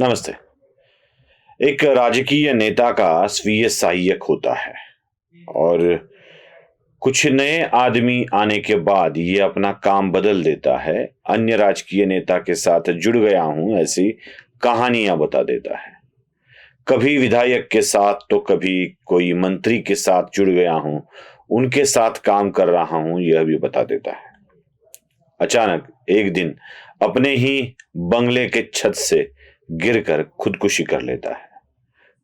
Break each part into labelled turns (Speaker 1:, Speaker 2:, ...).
Speaker 1: नमस्ते। एक राजकीय नेता का स्वीय सहायक होता है और कुछ नए आदमी आने के बाद ये अपना काम बदल देता है। अन्य राजकीय नेता के साथ जुड़ गया हूं, ऐसी कहानियां बता देता है। कभी विधायक के साथ तो कभी कोई मंत्री के साथ जुड़ गया हूं, उनके साथ काम कर रहा हूं, यह भी बता देता है। अचानक एक दिन अपने ही बंगले के छत से गिरकर खुदकुशी कर लेता है।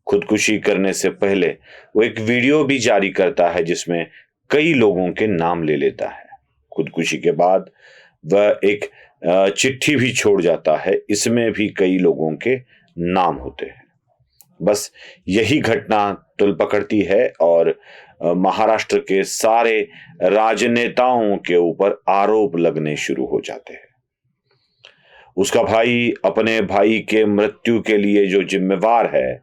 Speaker 1: खुदकुशी करने से पहले वो एक वीडियो भी जारी करता है जिसमें कई लोगों के नाम ले लेता है। खुदकुशी के बाद वह एक चिट्ठी भी छोड़ जाता है, इसमें भी कई लोगों के नाम होते हैं। बस यही घटना तुल पकड़ती है और महाराष्ट्र के सारे राजनेताओं के ऊपर आरोप लगने शुरू हो जाते हैं। उसका भाई अपने भाई के मृत्यु के लिए जो जिम्मेवार है,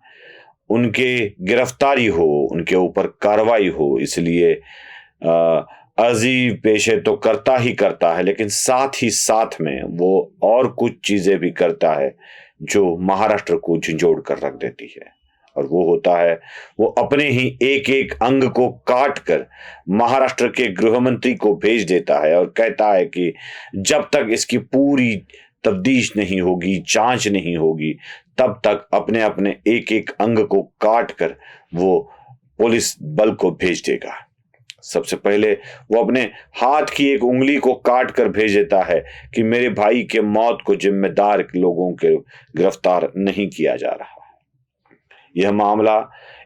Speaker 1: उनके गिरफ्तारी हो, उनके ऊपर कार्रवाई हो, इसलिए अर्जी पेशे तो करता ही करता है, लेकिन साथ ही साथ में वो और कुछ चीजें भी करता है जो महाराष्ट्र को झंझोड़ कर रख देती है। और वो होता है, वो अपने ही एक एक अंग को काट कर महाराष्ट्र के गृह मंत्री को भेज देता है और कहता है कि जब तक इसकी पूरी तफ्तीश नहीं होगी, जांच नहीं होगी, तब तक अपने अपने एक एक अंग को काट कर वो पुलिस बल को भेज देगा। सबसे पहले वो अपने हाथ की एक उंगली को काट कर भेज देता है कि मेरे भाई के मौत को जिम्मेदार लोगों के गिरफ्तार नहीं किया जा रहा है। यह मामला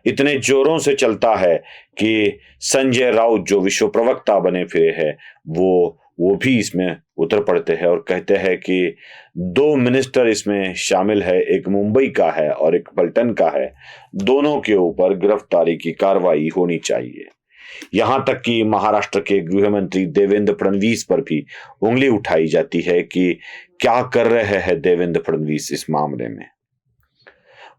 Speaker 1: इतने जोरों से चलता है कि संजय राउत जो विश्व प्रवक्ता बने फिरे हैं, वो भी इसमें उतर पड़ते हैं और कहते हैं कि 2 मिनिस्टर इसमें शामिल है, एक मुंबई का है और एक पलटन का है, दोनों के ऊपर गिरफ्तारी की कार्रवाई होनी चाहिए। यहां तक कि महाराष्ट्र के गृह मंत्री देवेंद्र फडणवीस पर भी उंगली उठाई जाती है कि क्या कर रहे हैं देवेंद्र फडणवीस इस मामले में।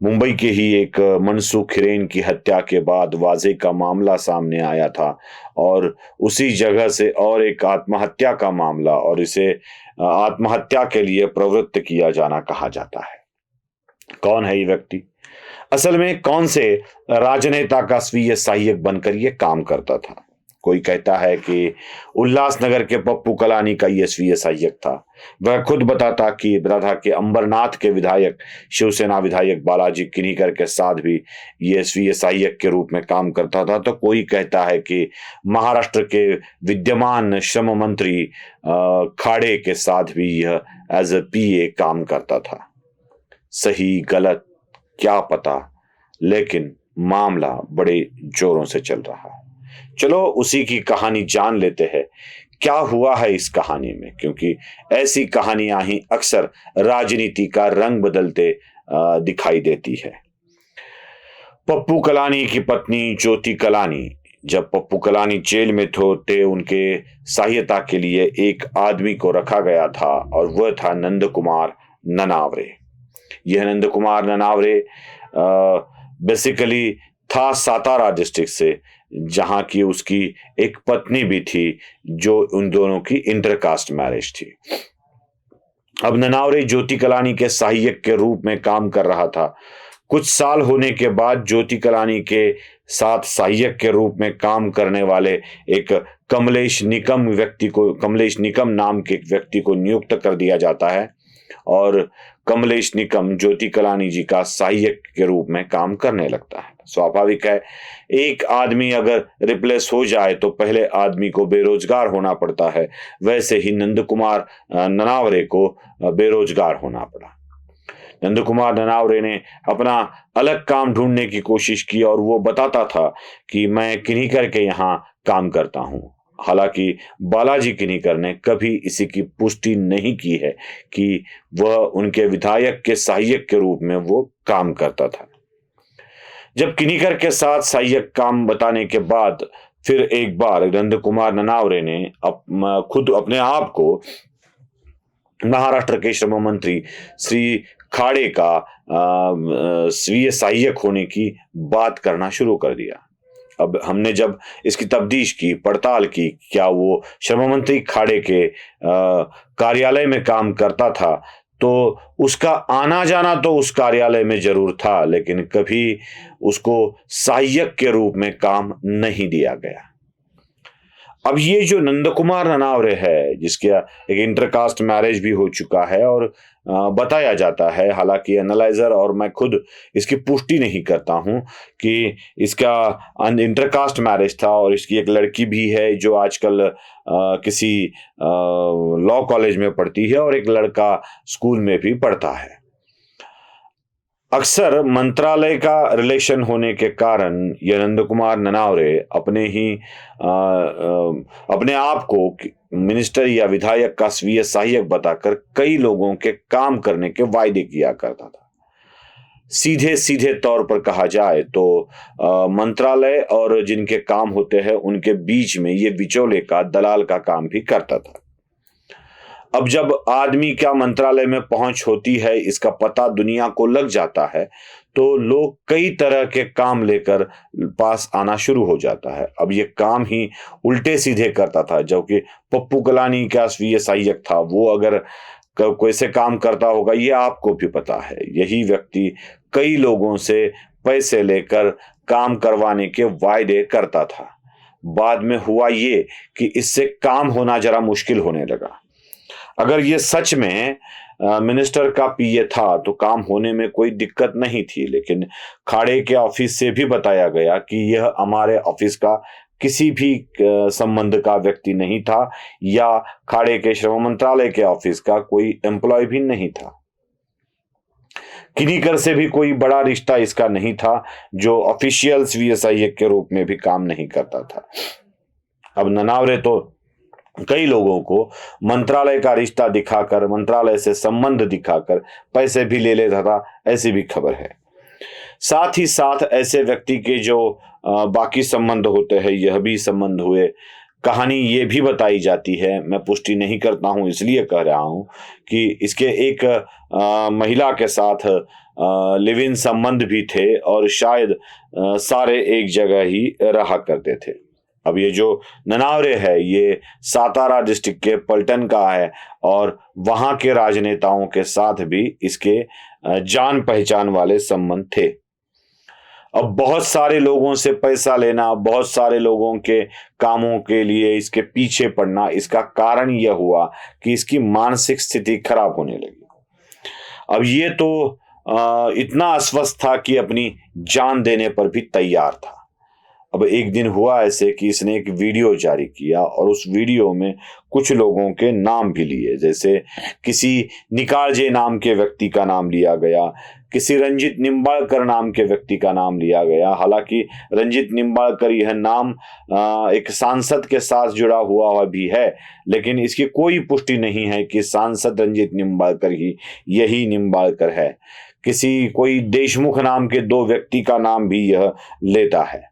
Speaker 1: मुंबई के ही एक मनसुख हिरेन की हत्या के बाद वाजे का मामला सामने आया था और उसी जगह से और एक आत्महत्या का मामला, और इसे आत्महत्या के लिए प्रवृत्त किया जाना कहा जाता है। कौन है ये व्यक्ति? असल में कौन से राजनेता का स्वीय सहायक बनकर ये काम करता था? कोई कहता है कि उल्लासनगर के पप्पू कलानी का ये स्वीय सहायक था। वह खुद बताता कि अंबरनाथ के विधायक, शिवसेना विधायक बालाजी किनीकर के साथ भी ये स्वीय सहायक के रूप में काम करता था। तो कोई कहता है कि महाराष्ट्र के विद्यमान श्रम मंत्री खाड़े के साथ भी यह एज ए पीए काम करता था। सही गलत क्या पता, लेकिन मामला बड़े जोरों से चल रहा है। चलो उसी की कहानी जान लेते हैं, क्या हुआ है इस कहानी में, क्योंकि ऐसी कहानियां ही अक्सर राजनीति का रंग बदलते दिखाई देती है। पप्पू कलानी की पत्नी ज्योति कलानी, जब पप्पू कलानी जेल में थे, उनके सहायता के लिए एक आदमी को रखा गया था और वह था नंद कुमार ननावरे। यह नंद कुमार ननावरे बेसिकली था सातारा डिस्ट्रिक्ट से, जहां की उसकी एक पत्नी भी थी जो उन दोनों की इंटरकास्ट मैरिज थी। अब ननावरे ज्योति कलानी के सहायक के रूप में काम कर रहा था। कुछ साल होने के बाद ज्योति कलानी के साथ सहायक के रूप में काम करने वाले एक कमलेश निकम नाम के एक व्यक्ति को नियुक्त कर दिया जाता है और कमलेश निकम ज्योति कलानी जी का सहायक के रूप में काम करने लगता है। स्वाभाविक है, एक आदमी अगर रिप्लेस हो जाए तो पहले आदमी को बेरोजगार होना पड़ता है, वैसे ही नंद कुमार ननावरे को बेरोजगार होना पड़ा। नंद कुमार ननावरे ने अपना अलग काम ढूंढने की कोशिश की और वो बताता था कि मैं किनीकर के यहाँ काम करता हूँ। हालांकि बालाजी किनीकर ने कभी इसी की पुष्टि नहीं की है कि वह उनके विधायक के सहायक के रूप में वो काम करता था। जब किनीकर के साथ सहायक काम बताने के बाद फिर एक बार नंद कुमार ननावरे ने खुद अपने आप को महाराष्ट्र के श्रम मंत्री श्री खाड़े का स्वीय सहायक होने की बात करना शुरू कर दिया। अब हमने जब इसकी तफ्तीश की, पड़ताल की, क्या वो श्रम मंत्री खाड़े के कार्यालय में काम करता था, तो उसका आना जाना तो उस कार्यालय में जरूर था, लेकिन कभी उसको सहायक के रूप में काम नहीं दिया गया। अब ये जो नंदकुमार ननावरे है, जिसके एक इंटरकास्ट मैरिज भी हो चुका है और बताया जाता है, हालांकि एनालाइजर और मैं खुद इसकी पुष्टि नहीं करता हूं कि इसका इंटरकास्ट मैरिज था, और इसकी एक लड़की भी है जो आजकल किसी लॉ कॉलेज में पढ़ती है और एक लड़का स्कूल में भी पढ़ता है। अक्सर मंत्रालय का रिलेशन होने के कारण ये नंदकुमार ननावरे अपने आप को मिनिस्टर या विधायक का स्वीय सहायक बताकर कई लोगों के काम करने के वायदे किया करता था। सीधे सीधे तौर पर कहा जाए तो मंत्रालय और जिनके काम होते हैं उनके बीच में ये बिचौले का, दलाल का काम भी करता था। अब जब आदमी क्या मंत्रालय में पहुंच होती है, इसका पता दुनिया को लग जाता है, तो लोग कई तरह के काम लेकर पास आना शुरू हो जाता है। अब ये काम ही उल्टे सीधे करता था, जबकि पप्पू कलानी का स्वीय सहायक था, वो अगर कोई से काम करता होगा ये आपको भी पता है। यही व्यक्ति कई लोगों से पैसे लेकर काम करवाने के वायदे करता था। बाद में हुआ ये कि इससे काम होना जरा मुश्किल होने लगा। अगर ये सच में मिनिस्टर का पीए था तो काम होने में कोई दिक्कत नहीं थी, लेकिन खाड़े के ऑफिस से भी बताया गया कि यह हमारे ऑफिस का किसी भी संबंध का व्यक्ति नहीं था या खाड़े के श्रम मंत्रालय के ऑफिस का कोई एम्प्लॉय भी नहीं था। किन्हीं कर से भी कोई बड़ा रिश्ता इसका नहीं था, जो ऑफिशियल स्वीय सहायक के रूप में भी काम नहीं करता था। अब ननावरे तो कई लोगों को मंत्रालय का रिश्ता दिखाकर, मंत्रालय से संबंध दिखाकर पैसे भी ले लेता था, ऐसी भी खबर है। साथ ही साथ ऐसे व्यक्ति के जो बाकी संबंध होते हैं, यह भी संबंध हुए। कहानी ये भी बताई जाती है, मैं पुष्टि नहीं करता हूं इसलिए कह रहा हूं कि इसके एक महिला के साथ लिव इन संबंध भी थे और शायद सारे एक जगह ही रहा करते थे। अब ये जो ननावरे है ये सातारा डिस्ट्रिक्ट के पलटन का है और वहां के राजनेताओं के साथ भी इसके जान पहचान वाले संबंध थे। अब बहुत सारे लोगों से पैसा लेना, बहुत सारे लोगों के कामों के लिए इसके पीछे पड़ना, इसका कारण यह हुआ कि इसकी मानसिक स्थिति खराब होने लगी। अब ये तो इतना अस्वस्थ था कि अपनी जान देने पर भी तैयार था। अब एक दिन हुआ ऐसे कि इसने एक वीडियो जारी किया और उस वीडियो में कुछ लोगों के नाम भी लिए, जैसे किसी निकालजे नाम के व्यक्ति का नाम लिया गया, किसी रंजित निम्बाळकर नाम के व्यक्ति का नाम लिया गया। हालांकि रंजित निम्बाळकर यह नाम एक सांसद के साथ जुड़ा हुआ भी है, लेकिन इसकी कोई पुष्टि नहीं है कि सांसद रंजित निम्बाळकर ही यही निम्बाळकर है। कोई देशमुख नाम के दो व्यक्ति का नाम भी यह लेता है।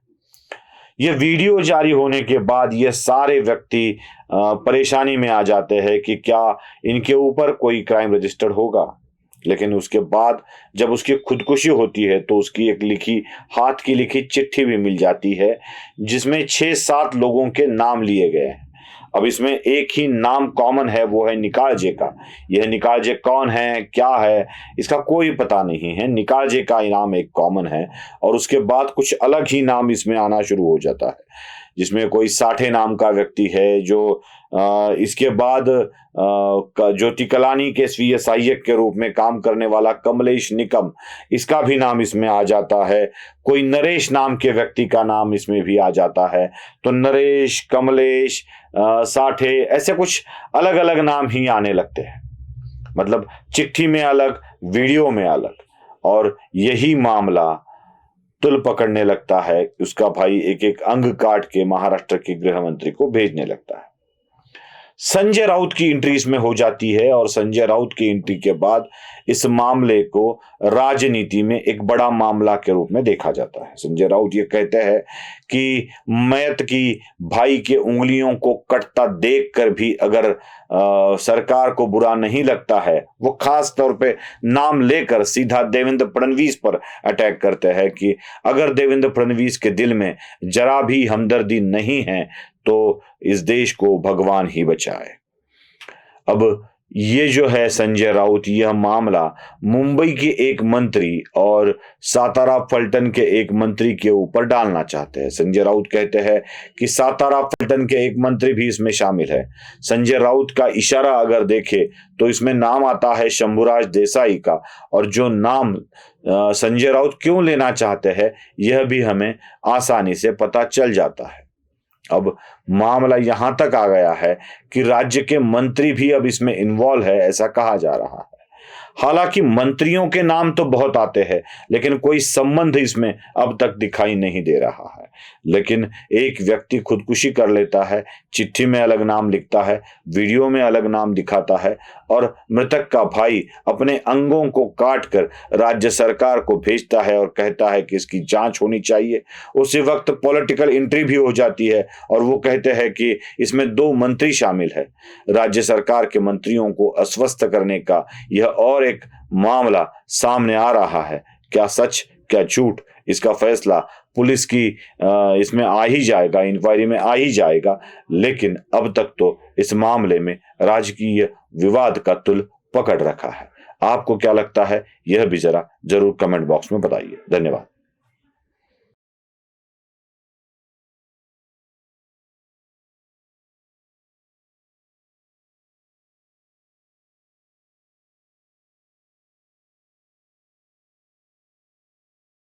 Speaker 1: यह वीडियो जारी होने के बाद यह सारे व्यक्ति परेशानी में आ जाते हैं कि क्या इनके ऊपर कोई क्राइम रजिस्टर्ड होगा। लेकिन उसके बाद जब उसकी खुदकुशी होती है तो उसकी एक हाथ की लिखी चिट्ठी भी मिल जाती है, जिसमें 6-7 लोगों के नाम लिए गए हैं। अब इसमें एक ही नाम कॉमन है, वो है निकालजे का। यह निकालजे कौन है, क्या है, इसका कोई पता नहीं है। निकालजे का इनाम एक कॉमन है और उसके बाद कुछ अलग ही नाम इसमें आना शुरू हो जाता है, जिसमें कोई साठे नाम का व्यक्ति है, जो इसके बाद ज्योति कलानी के स्वीय सहायक के रूप में काम करने वाला कमलेश निकम, इसका भी नाम इसमें आ जाता है। कोई नरेश नाम के व्यक्ति का नाम इसमें भी आ जाता है। तो नरेश, कमलेश, साठे, ऐसे कुछ अलग अलग नाम ही आने लगते हैं। मतलब चिट्ठी में अलग, वीडियो में अलग। और यही मामला तुल पकड़ने लगता है। उसका भाई एक एक अंग काट के महाराष्ट्र के गृह मंत्री को भेजने लगता है। संजय राउत की एंट्री इसमें हो जाती है और संजय राउत की एंट्री के बाद इस मामले को राजनीति में एक बड़ा मामला के रूप में देखा जाता है। संजय राउत ये कहते हैं कि मयत की भाई के उंगलियों को कटता देखकर भी अगर सरकार को बुरा नहीं लगता है, वो खास तौर पे नाम लेकर सीधा देवेंद्र फडणवीस पर अटैक करते हैं कि अगर देवेंद्र फडणवीस के दिल में जरा भी हमदर्दी नहीं है तो इस देश को भगवान ही बचाए। अब ये जो है संजय राउत, यह मामला मुंबई के एक मंत्री और सातारा पलटन के एक मंत्री के ऊपर डालना चाहते हैं। संजय राउत कहते हैं कि सातारा पलटन के एक मंत्री भी इसमें शामिल है। संजय राउत का इशारा अगर देखे तो इसमें नाम आता है शंभुराज देसाई का, और जो नाम संजय राउत क्यों लेना चाहते हैं यह भी हमें आसानी से पता चल जाता है। अब मामला यहां तक आ गया है कि राज्य के मंत्री भी अब इसमें इन्वॉल्व है, ऐसा कहा जा रहा है। हालांकि मंत्रियों के नाम तो बहुत आते हैं, लेकिन कोई संबंध इसमें अब तक दिखाई नहीं दे रहा है। लेकिन एक व्यक्ति खुदकुशी कर लेता है, चिट्ठी में अलग नाम लिखता है, वीडियो में अलग नाम दिखाता है, और मृतक का भाई अपने अंगों को काट कर राज्य सरकार को भेजता है और कहता है कि इसकी जांच होनी चाहिए। उसी वक्त पॉलिटिकल एंट्री भी हो जाती है और वो कहते हैं कि इसमें 2 मंत्री शामिल है। राज्य सरकार के मंत्रियों को अस्वस्थ करने का यह और एक मामला सामने आ रहा है। क्या सच क्या झूठ, इसका फैसला पुलिस की इसमें आ ही जाएगा, इंक्वायरी में आ ही जाएगा। लेकिन अब तक तो इस मामले में राजकीय विवाद का तुल पकड़ रखा है। आपको क्या लगता है, यह भी जरा जरूर कमेंट बॉक्स में बताइए। धन्यवाद।